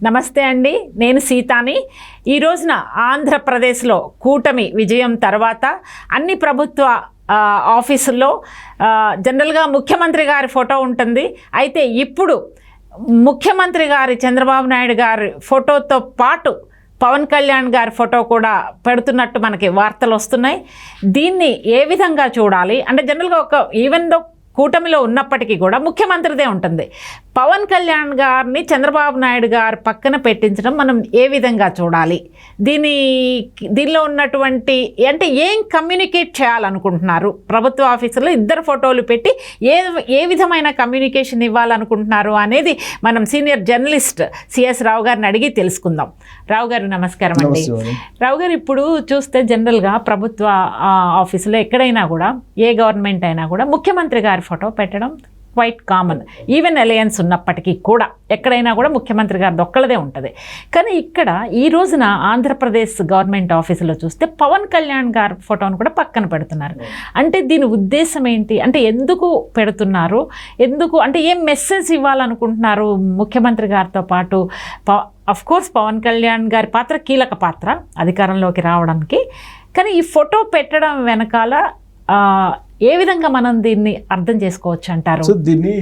నమస్తే అండి, నేను సీతాని. ఈ రోజున ఆంధ్రప్రదేశ్లో కూటమి విజయం తర్వాత అన్ని ప్రభుత్వ ఆఫీసుల్లో జనరల్గా ముఖ్యమంత్రి గారి ఫోటో ఉంటుంది. అయితే ఇప్పుడు ముఖ్యమంత్రి గారి చంద్రబాబు నాయుడు గారి ఫోటోతో పాటు పవన్ కళ్యాణ్ గారి ఫోటో కూడా పెడుతున్నట్టు మనకి వార్తలు వస్తున్నాయి. దీన్ని ఏ విధంగా చూడాలి అంటే జనరల్గా ఈవెన్ దో కూటమిలో ఉన్నప్పటికీ కూడా ముఖ్యమంత్రిదే ఉంటుంది. పవన్ కళ్యాణ్ గారిని చంద్రబాబు నాయుడు గారు పక్కన పెట్టించడం మనం ఏ విధంగా చూడాలి? దీనిలో ఉన్నటువంటి అంటే ఏం కమ్యూనికేట్ చేయాలనుకుంటున్నారు? ప్రభుత్వ ఆఫీసులో ఇద్దరు ఫోటోలు పెట్టి ఏ విధమైన కమ్యూనికేషన్ ఇవ్వాలనుకుంటున్నారు అనేది మనం సీనియర్ జర్నలిస్ట్ సిఎస్ రావు గారిని అడిగి తెలుసుకుందాం. రావు గారు నమస్కారం అండి. రావు గారు, ఇప్పుడు చూస్తే జనరల్గా ప్రభుత్వ ఆఫీసులో ఎక్కడైనా కూడా ఏ గవర్నమెంట్ అయినా కూడా ముఖ్యమంత్రి గారి ఫోటో పెట్టడం క్వైట్ కామన్. ఈవెన్ అలయన్స్ ఉన్నప్పటికీ కూడా ఎక్కడైనా కూడా ముఖ్యమంత్రి గారిది ఒక్కళ్ళదే ఉంటుంది. కానీ ఇక్కడ ఈ రోజున ఆంధ్రప్రదేశ్ గవర్నమెంట్ ఆఫీసులో చూస్తే పవన్ కళ్యాణ్ గారి ఫోటోను కూడా పక్కన పెడుతున్నారు. అంటే దీని ఉద్దేశం ఏంటి? అంటే ఎందుకు పెడుతున్నారు? ఎందుకు అంటే ఏం మెసేజ్ ఇవ్వాలనుకుంటున్నారు ముఖ్యమంత్రి గారితో పాటు? అఫ్ కోర్స్ పవన్ కళ్యాణ్ గారి పాత్ర కీలక పాత్ర అధికారంలోకి రావడానికి. కానీ ఈ ఫోటో పెట్టడం వెనకాల ఏ విధంగా మనం దీన్ని అర్థం చేసుకోవచ్చు అంటారు? సో దీన్ని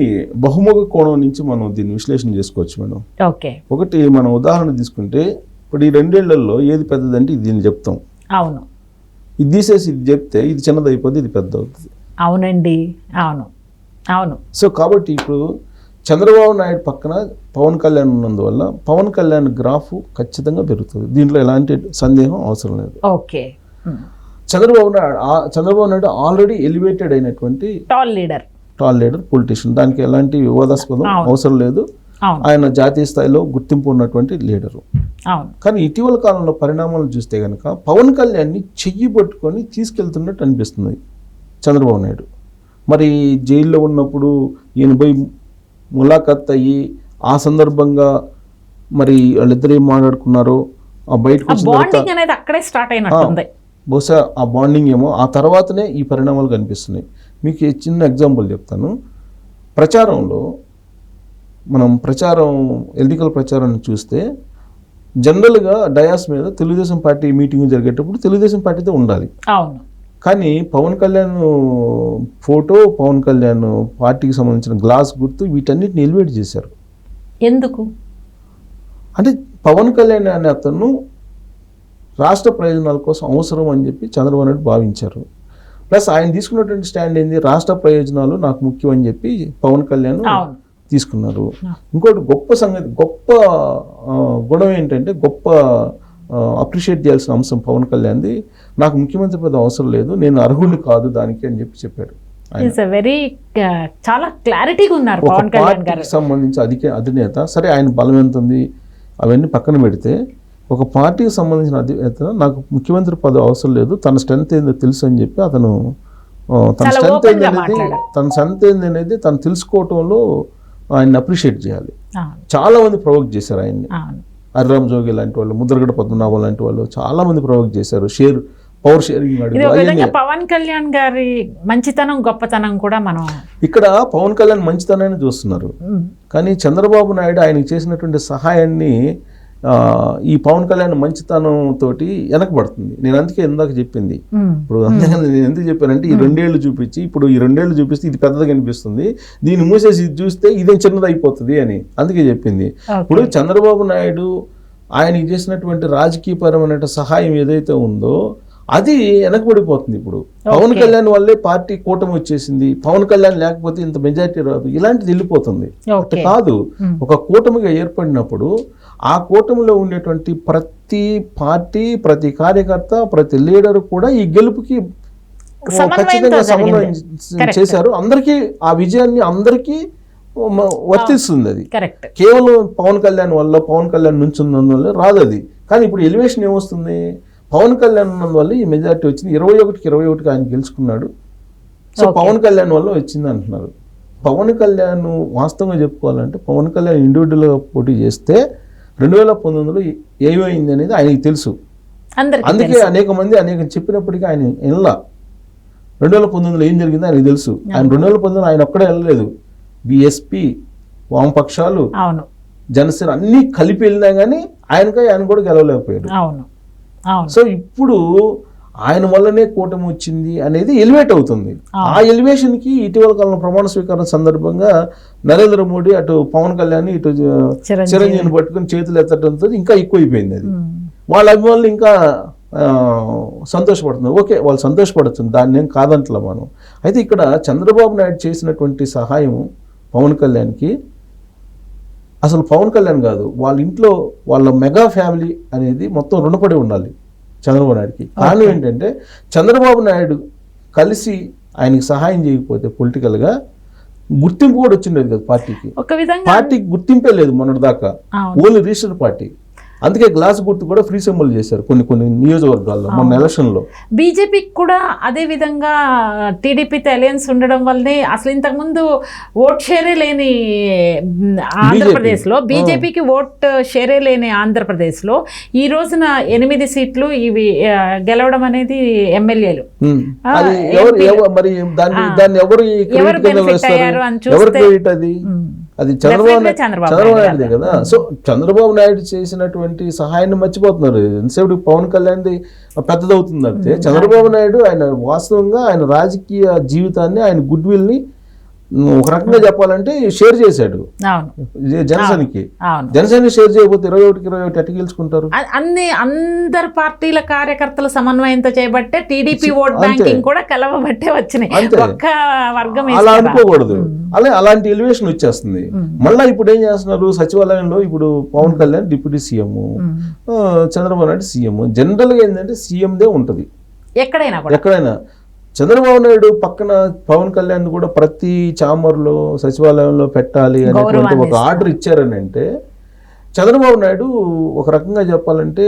బహుముఖ కోణం నుంచి మనం దీన్ని విశ్లేషణ చేసుకోవచ్చు మేడం. ఓకే, ఒకటి మనం ఉదాహరణ తీసుకుంటే ఇప్పుడు ఈ 2 ఏళ్లలో ఏది పెద్దదంటే ఇది దీన్ని చెప్తాం. అవును, ఇది తీసేసి ఇది చెప్తే ఇది చిన్నది అయిపోద్ది, ఇది పెద్ద అవుతుంది. అవునండి, అవును అవును. సో కాబట్టి ఇప్పుడు చంద్రబాబు నాయుడు పక్కన పవన్ కళ్యాణ్ ఉన్నందువల్ల పవన్ కళ్యాణ్ గ్రాఫ్ ఖచ్చితంగా పెరుగుతుంది. దీంట్లో ఎలాంటి సందేహం అవసరం లేదు. Okay, Chandrababu Naidu already elevated అయినటువంటి టాల్ లీడర్ పొలిటీషియన్. దానికి ఎలాంటి వివాదాస్పదం అవసరం లేదు. ఆయన జాతీయ స్థాయిలో గుర్తింపు ఉన్నటువంటి లీడరు. కానీ ఇటీవల కాలంలో పరిణామాలు చూస్తే కనుక పవన్ కళ్యాణ్ని చెయ్యి పట్టుకొని తీసుకెళ్తున్నట్టు అనిపిస్తుంది చంద్రబాబు నాయుడు. మరి జైల్లో ఉన్నప్పుడు ఈయన పోయి ములాఖత్ అయ్యి ఆ సందర్భంగా మరి వాళ్ళిద్దరు ఏం మాట్లాడుకున్నారో బయటకు అక్కడే స్టార్ట్ అయినట్టుంది. బహుశా ఆ బాండింగ్ ఏమో ఆ తర్వాతనే ఈ పరిణామాలు కనిపిస్తున్నాయి. మీకు చిన్న ఎగ్జాంపుల్ చెప్తాను. ప్రచారంలో మనం ఎన్నికల ప్రచారాన్ని చూస్తే జనరల్గా డయాస్ మీద తెలుగుదేశం పార్టీ మీటింగ్ జరిగేటప్పుడు తెలుగుదేశం పార్టీతో ఉండాలి. అవును. కానీ పవన్ కళ్యాణ్ ఫోటో, పవన్ కళ్యాణ్ పార్టీకి సంబంధించిన గ్లాస్ గుర్తు వీటన్నిటిని ఎలివేట్ చేశారు. ఎందుకు అంటే పవన్ కళ్యాణ్ అనే అతను రాష్ట్ర ప్రయోజనాల కోసం అవసరం అని చెప్పి చంద్రబాబు నాయుడు భావించారు. ప్లస్ ఆయన తీసుకున్నటువంటి స్టాండ్ ఏంది, రాష్ట్ర ప్రయోజనాలు నాకు ముఖ్యం అని చెప్పి పవన్ కళ్యాణ్ తీసుకున్నారు. ఇంకోటి గొప్ప గుణం ఏంటంటే అప్రిషియేట్ చేయాల్సిన అంశం పవన్ కళ్యాణ్ది, నాకు ముఖ్యమంత్రి పదవి అవసరం లేదు, నేను అర్హుడిని కాదు దానికి అని చెప్పి చెప్పాడు. చాలా క్లారిటీగా ఉన్నారు పవన్ కళ్యాణ్ గారు. సంబంధించి అధినేత, సరే ఆయన బలం ఎంత ఉంది అవన్నీ పక్కన పెడితే, ఒక పార్టీకి సంబంధించిన అధినేత నాకు ముఖ్యమంత్రి పదవి అవసరం లేదు, తన స్ట్రెంత్ ఏందో తెలుసు అని చెప్పి అతను తన స్ట్రెంత్ ఏందనేది తను తెలుసుకోవటంలో ఆయన్ని అప్రిషియేట్ చేయాలి. చాలా మంది ప్రొవోక్ చేశారు ఆయన్ని. హరిరామ్ జోగి లాంటి వాళ్ళు, ముద్రగడ పద్మనాభం లాంటి వాళ్ళు చాలా మంది ప్రొవోక్ చేశారు. Power sharing. పవన్ కళ్యాణ్ గారి మంచితనం, గొప్పతనం కూడా మనం ఇక్కడ పవన్ కళ్యాణ్ మంచితనాన్ని చూస్తున్నారు. కానీ చంద్రబాబు నాయుడు ఆయనకి చేసినటువంటి సహాయాన్ని ఈ పవన్ కళ్యాణ్ మంచితనం తోటి వెనకబడుతుంది. నేను అందుకే ఇందాక చెప్పింది. ఇప్పుడు నేను ఎందుకు చెప్పానంటే ఈ 2 ఏళ్ళు చూపించి, ఇప్పుడు ఈ 2 ఏళ్ళు చూపిస్తే ఇది పెద్దగా కనిపిస్తుంది, దీన్ని మూసేసి ఇది చూస్తే ఇదే చిన్నది అయిపోతుంది అని అందుకే చెప్పింది. ఇప్పుడు చంద్రబాబు నాయుడు ఆయనకి చేసినటువంటి రాజకీయపరమైన సహాయం ఏదైతే ఉందో అది వెనకబడిపోతుంది. ఇప్పుడు పవన్ కళ్యాణ్ వల్లే పార్టీ కూటమి వచ్చేసింది, పవన్ కళ్యాణ్ లేకపోతే ఇంత మెజారిటీ రాదు, ఇలాంటిది వెళ్ళిపోతుంది. కాదు, ఒక కూటమిగా ఏర్పడినప్పుడు ఆ కూటమిలో ఉండేటువంటి ప్రతి పార్టీ, ప్రతి కార్యకర్త, ప్రతి లీడర్ కూడా ఈ గెలుపుకి ఖచ్చితంగా సమన్వయం చేశారు. అందరికీ ఆ విజయాన్ని అందరికీ వర్తిస్తుంది. అది కేవలం పవన్ కళ్యాణ్ వల్ల, పవన్ కళ్యాణ్ నుంచి ఉన్నందువల్ల రాదు అది. కానీ ఇప్పుడు ఎలివేషన్ ఏమొస్తుంది, పవన్ కళ్యాణ్ ఉన్నందువల్ల ఈ మెజారిటీ వచ్చింది. 21-21 ఆయన గెలుచుకున్నాడు. సో పవన్ కళ్యాణ్ వల్ల వచ్చింది అంటున్నారు. పవన్ కళ్యాణ్ వాస్తవంగా చెప్పుకోవాలంటే పవన్ కళ్యాణ్ ఇండివిజువల్గా పోటీ చేస్తే 2019లో ఏమైంది అనేది ఆయనకి తెలుసు. అందుకే అనేక మంది చెప్పినప్పటికీ ఆయన వెళ్ళా. 2019లో ఏం జరిగిందో ఆయనకు తెలుసు. ఆయన 2019 ఆయన ఒక్కడే వెళ్ళలేదు. బీఎస్పీ, వామపక్షాలు, జనసేన అన్నీ కలిపి వెళ్ళినా కానీ ఆయన కూడా గెలవలేకపోయాడు. అవును అవును. సో ఇప్పుడు ఆయన వల్లనే కూటమి వచ్చింది అనేది ఎలివేట్ అవుతుంది. ఆ ఎలివేషన్కి ఇటీవల కాలంలో ప్రమాణ స్వీకారం సందర్భంగా నరేంద్ర మోడీ అటు పవన్ కళ్యాణ్ ఇటు చిరంజీవిని పట్టుకుని చేతులు ఎత్తడంతో ఇంకా ఎక్కువైపోయింది. అది వాళ్ళ అభిమానులు ఇంకా సంతోషపడుతున్నారు. ఓకే, వాళ్ళు సంతోషపడుతుంది, దాన్ని నేను కాదంటలే మనం. అయితే ఇక్కడ చంద్రబాబు నాయుడు చేసినటువంటి సహాయం పవన్ కళ్యాణ్కి అసలు పవన్ కళ్యాణ్ కాదు, వాళ్ళ ఇంట్లో వాళ్ళ మెగా ఫ్యామిలీ అనేది మొత్తం రుణపడి ఉండాలి చంద్రబాబు నాయుడుకి. కారణం ఏంటంటే చంద్రబాబు నాయుడు కలిసి ఆయనకి సహాయం చేయకపోతే పొలిటికల్గా గుర్తింపు కూడా వచ్చిండేది కదా పార్టీకి. ఒక విధంగా పార్టీకి గుర్తింపే లేదు మొన్నటి దాకా, ఓన్లీ రిజిస్టర్ పార్టీ. అందుకే గ్లాస్ గుర్తు కూడా ఫ్రీ సింబల్ చేశారు కొన్ని నియోజకవర్గాల్లో మొన్న ఎలక్షన్లో. బీజేపీకి కూడా అదే విధంగా టీడీపీతో అలయన్స్ ఉండడం వల్లనే అసలు ఇంతకుముందు ఓట్ షేరే లేని ఆంధ్రప్రదేశ్లో, బీజేపీకి ఓట్ షేరే లేని ఆంధ్రప్రదేశ్లో ఈ రోజున 8 సీట్లు ఇవి గెలవడం అనేది ఎమ్మెల్యేలు. మరి దాన్ని ఎవరు బెనిఫిట్ అయ్యారు అని చూస్తే అది చంద్రబాబు నాయుడుదే కదా. సో చంద్రబాబు నాయుడు చేసినటువంటి సహాయాన్ని మర్చిపోతున్నారు. ఎంతసేపు పవన్ కళ్యాణ్ది పెద్దదవుతుంది అంటే చంద్రబాబు నాయుడు ఆయన వాస్తవంగా ఆయన రాజకీయ జీవితాన్ని, ఆయన గుడ్ విల్ ని ఒక రకంగా చెప్పాలంటే షేర్ చేశాడు జనసేనకి. జనసేన షేర్ చేయకపోతే 21 ఎట్ట గెలుచుకుంటారు? అందరు పార్టీల కార్యకర్తల సమన్వయంతో చేయబట్టే టీడీపీ ఓట్ బ్యాంకింగ్ కూడా కలవబట్టే వచ్చినాయి. ఒక్క వర్గం అలా అనుకోకూడదు. అలాంటి ఎలివేషన్ వచ్చేస్తుంది. మళ్ళీ ఇప్పుడు ఏం చేస్తున్నారు, సచివాలయంలో ఇప్పుడు Pawan Kalyan deputy CM, Chandrababu Naidu CM. General గా ఏంటంటే సీఎందే ఉంటది ఎక్కడైనా. చంద్రబాబు నాయుడు పక్కన పవన్ కళ్యాణ్ కూడా ప్రతి ఛాంబర్లో సచివాలయంలో పెట్టాలి అనేటువంటి ఒక ఆర్డర్ ఇచ్చారని అంటే చంద్రబాబు నాయుడు ఒక రకంగా చెప్పాలంటే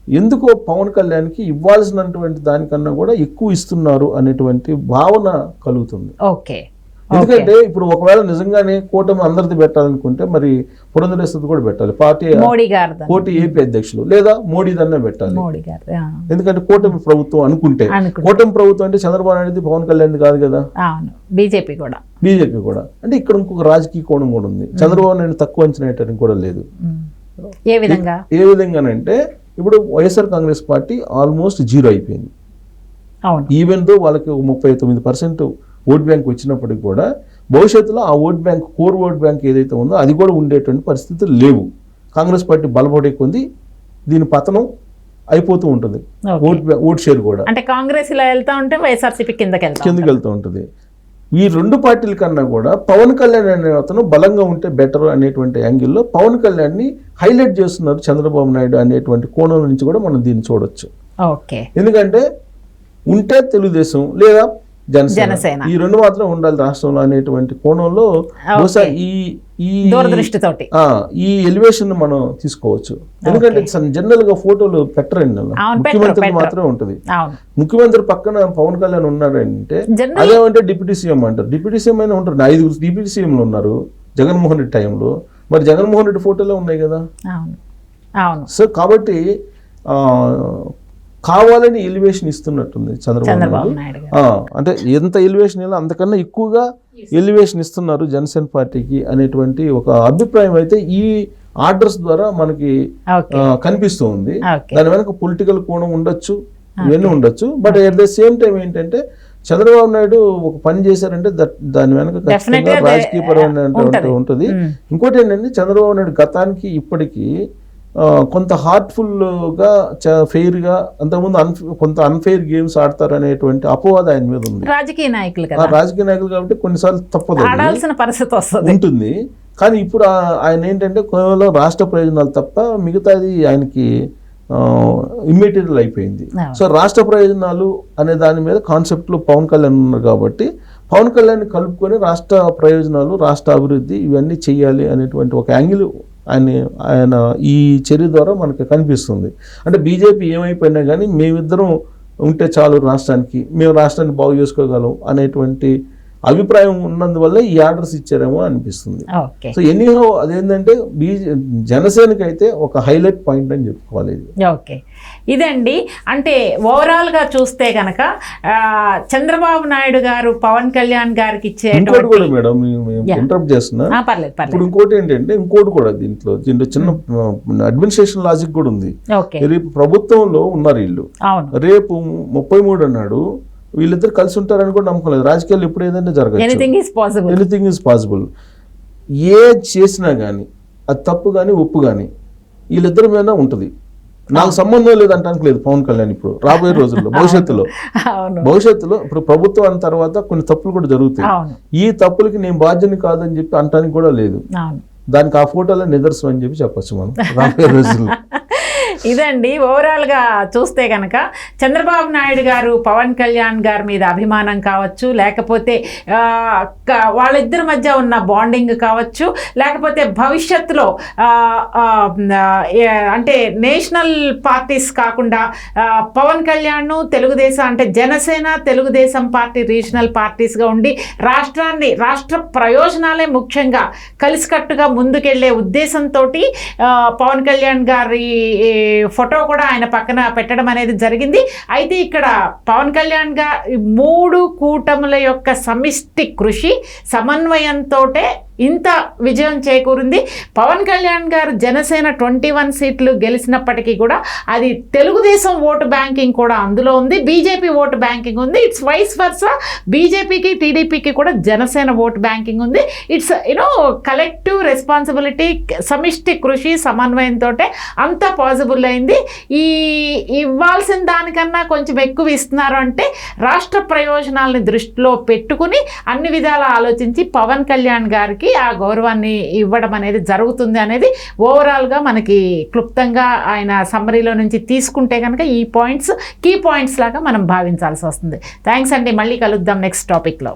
ఎందుకో పవన్ కళ్యాణ్కి ఇవ్వాల్సినటువంటి దానికన్నా కూడా ఎక్కువ ఇస్తున్నారు అనేటువంటి భావన కలుగుతుంది. ఓకే, ఎందుకంటే ఇప్పుడు ఒకవేళ నిజంగానే కూటమి అందరిది పెట్టాలనుకుంటే మరి పురంధరేశ్వరి కూడా పెట్టాలి, కోటి ఏపీ అధ్యక్షులు లేదా మోడీ దన్నే పెట్టాలి. ఎందుకంటే కూటమి ప్రభుత్వం అనుకుంటే, కూటమి ప్రభుత్వం అంటే చంద్రబాబు నాయుడు పవన్ కళ్యాణ్ కాదు కదా, బీజేపీ కూడా. అంటే ఇక్కడ ఇంకొక రాజకీయ కోణం కూడా ఉంది. చంద్రబాబు నాయుడు తక్కువ అంచనా వేయడానికి కూడా లేదు. ఏ విధంగానంటే ఇప్పుడు వైఎస్ఆర్ కాంగ్రెస్ పార్టీ ఆల్మోస్ట్ 0 అయిపోయింది. ఈవెన్ దో వాళ్ళకి 39% ఓట్ బ్యాంక్ వచ్చినప్పటికి కూడా భవిష్యత్తులో ఆ vote bank, core vote bank ఏదైతే ఉందో అది కూడా ఉండేటువంటి పరిస్థితులు లేవు. కాంగ్రెస్ పార్టీ బలపడే కొద్ది దీని పతనం అయిపోతూ ఉంటుంది. ఓట్ షేర్ కూడా అంటే కాంగ్రెస్ ఇలా వెళ్తా ఉంటే వైఎస్ఆర్సీపీ కిందకి వెళ్తూ ఉంటుంది. ఈ రెండు పార్టీల కన్నా కూడా పవన్ కళ్యాణ్ అనే అతను బలంగా ఉంటే బెటర్ అనేటువంటి యాంగిల్లో పవన్ కళ్యాణ్ని హైలైట్ చేస్తున్నారు చంద్రబాబు నాయుడు అనేటువంటి కోణం నుంచి కూడా మనం దీన్ని చూడొచ్చు. ఎందుకంటే ఉంటే తెలుగుదేశం లేదా జనసేన, ఈ రెండు మాత్రం ఉండాలి రాష్ట్రంలో అనేటువంటి కోణంలో బహుశా ఈ ఎలివేషన్ మనం తీసుకోవచ్చు. ఎందుకంటే జనరల్ గా ఫోటోలు పెట్టరండి, ముఖ్యమంత్రి మాత్రమే ఉంటది. ముఖ్యమంత్రి పక్కన పవన్ కళ్యాణ్ ఉన్నాడంటే అదేమంటే డిప్యూటీ సీఎం అంటారు. డిప్యూటీ సీఎం అయినా ఉంటారు. 5 డిప్యూటీ సీఎంలు ఉన్నారు జగన్మోహన్ రెడ్డి టైంలో. మరి జగన్మోహన్ రెడ్డి ఫోటోలే ఉన్నాయి కదా. సో కాబట్టి కావాలని ఎలివేషన్ ఇస్తున్నట్టుంది చంద్రబాబు నాయుడు. అంటే ఎంత ఎలివేషన్ ఇలా అంతకన్నా ఎక్కువగా ఎలివేషన్ ఇస్తున్నారు జనసేన పార్టీకి అనేటువంటి ఒక అభిప్రాయం అయితే ఈ ఆర్డర్స్ ద్వారా మనకి కనిపిస్తూ ఉంది. దాని వెనక పొలిటికల్ కోణం ఉండొచ్చు, ఇవన్నీ ఉండొచ్చు. But at the same time ఏంటంటే చంద్రబాబు నాయుడు ఒక పని చేశారంటే దాని వెనక ఖచ్చితంగా రాజకీయపరమైన ఉంటుంది. ఇంకోటి ఏంటంటే చంద్రబాబు నాయుడు గతానికి ఇప్పటికీ కొంత హార్ట్ఫుల్గా, ఫెయిర్గా, అంతకుముందు కొంత అన్ఫెయిర్ గేమ్స్ ఆడతారు అనేటువంటి అపవాదం ఆయన మీద ఉంది. రాజకీయ నాయకులు కాబట్టి కొన్నిసార్లు తప్పదు ఉంటుంది. కానీ ఇప్పుడు ఆయన ఏంటంటే కేవలం రాష్ట్ర ప్రయోజనాలు తప్ప మిగతాది ఆయనకి ఇమ్మెటీరియల్ అయిపోయింది. సో రాష్ట్ర ప్రయోజనాలు అనే దాని మీద కాన్సెప్ట్లో పవన్ కళ్యాణ్ ఉన్నారు కాబట్టి పవన్ కళ్యాణ్ కలుపుకొని రాష్ట్ర ప్రయోజనాలు, రాష్ట్ర అభివృద్ధి ఇవన్నీ చెయ్యాలి అనేటువంటి ఒక యాంగిల్ ఆయన ఈ చర్య ద్వారా మనకు కనిపిస్తుంది. అంటే బీజేపీ ఏమైపోయినా కానీ మేమిద్దరం ఉంటే చాలు రాష్ట్రానికి, మేము రాష్ట్రాన్ని బాగు చేసుకోగలం అనేటువంటి అభిప్రాయం ఉన్నందువల్ల ఈ ఆర్డర్స్ ఇచ్చారేమో అనిపిస్తుంది. ఓకే సో ఎనీహౌ అదేంటంటే జనసేనకి అయితే ఒక హైలైట్ పాయింట్ అని చెప్పుకోవాలి ఇది. ఓకే ఇదండి. అంటే ఓవరాల్గా చూస్తే కనుక చంద్రబాబు నాయుడు గారు పవన్ కళ్యాణ్ గారికి ఇచ్చే ఇంకోటి కూడా మేడం ఇంటరప్ట్ చేస్తున్నా, పర్లేదు పర్లేదు. ఇప్పుడు ఇంకోటి ఏంటంటే ఇంకోటి కూడా దీంట్లో చిన్న అడ్మినిస్ట్రేషన్ లాజిక్ కూడా ఉంది. ఓకే రేపు ప్రభుత్వంలో ఉన్నారు వీళ్ళు, అవును రేపు 33 అన్నాడు, వీళ్ళిద్దరు కలిసి ఉంటారని కూడా నమ్మకం లేదు. రాజకీయాలు ఎప్పుడు ఏదైనా జరగచ్చు, ఎనీథింగ్ ఈజ్ పాసిబుల్. ఏ చేసినా కానీ అది తప్పు కానీ ఒప్పు కానీ వీళ్ళిద్దరి మీద ఉంటుంది. నాకు సంబంధం లేదంటానికి లేదు పవన్ కళ్యాణ్. ఇప్పుడు రాబోయే రోజుల్లో భవిష్యత్తులో ఇప్పుడు ప్రభుత్వం అన్న తర్వాత కొన్ని తప్పులు కూడా జరుగుతాయి. ఈ తప్పులకి నేను బాధ్యని కాదని చెప్పి అంటానికి కూడా లేదు. దానికి ఆ ఫోటోలో నిదర్శనం అని చెప్పి చెప్పచ్చు మనం రాబోయే రోజుల్లో. ఇదండి ఓవరాల్గా చూస్తే కనుక చంద్రబాబు నాయుడు గారు పవన్ కళ్యాణ్ గారి మీద అభిమానం కావచ్చు, లేకపోతే వాళ్ళిద్దరి మధ్య ఉన్న బాండింగ్ కావచ్చు, లేకపోతే భవిష్యత్తులో అంటే నేషనల్ పార్టీస్ కాకుండా పవన్ కళ్యాణ్ తెలుగుదేశం అంటే జనసేన తెలుగుదేశం పార్టీ రీజనల్ పార్టీస్గా ఉండి రాష్ట్ర ప్రయోజనాలే ముఖ్యంగా కలిసికట్టుగా ముందుకెళ్లే ఉద్దేశంతో పవన్ కళ్యాణ్ గారి ఫోటో కూడా ఆయన పక్కన పెట్టడం అనేది జరిగింది. అయితే ఇక్కడ పవన్ కళ్యాణ్ గారు 3 కూటముల యొక్క సమిష్టి కృషి సమన్వయంతో ఇంత విజయం చేకూరింది. పవన్ కళ్యాణ్ గారు జనసేన 21 సీట్లు గెలిచినప్పటికీ కూడా అది తెలుగుదేశం ఓటు బ్యాంకింగ్ కూడా అందులో ఉంది, బీజేపీ ఓటు బ్యాంకింగ్ ఉంది. ఇట్స్ వైస్ వర్సా, బీజేపీకి టీడీపీకి కూడా జనసేన ఓటు బ్యాంకింగ్ ఉంది. ఇట్స్ కలెక్టివ్ రెస్పాన్సిబిలిటీ, సమిష్టి కృషి సమన్వయంతో అంతా పాసిబుల్ అయింది. ఇవ్వాల్సిన దానికన్నా కొంచెం ఎక్కువ ఇస్తున్నారు అంటే రాష్ట్ర ప్రయోజనాలని దృష్టిలో పెట్టుకుని అన్ని విధాలా ఆలోచించి పవన్ కళ్యాణ్ గారికి ఆ గౌరవాన్ని ఇవ్వడం అనేది జరుగుతుంది అనేది ఓవరాల్గా మనకి క్లుప్తంగా ఆయన సమ్మరీలో నుంచి తీసుకుంటే కనుక ఈ పాయింట్స్ కీ పాయింట్స్ లాగా మనం భావించాల్సి వస్తుంది. థ్యాంక్స్ అండి, మళ్ళీ కలుద్దాం నెక్స్ట్ టాపిక్లో.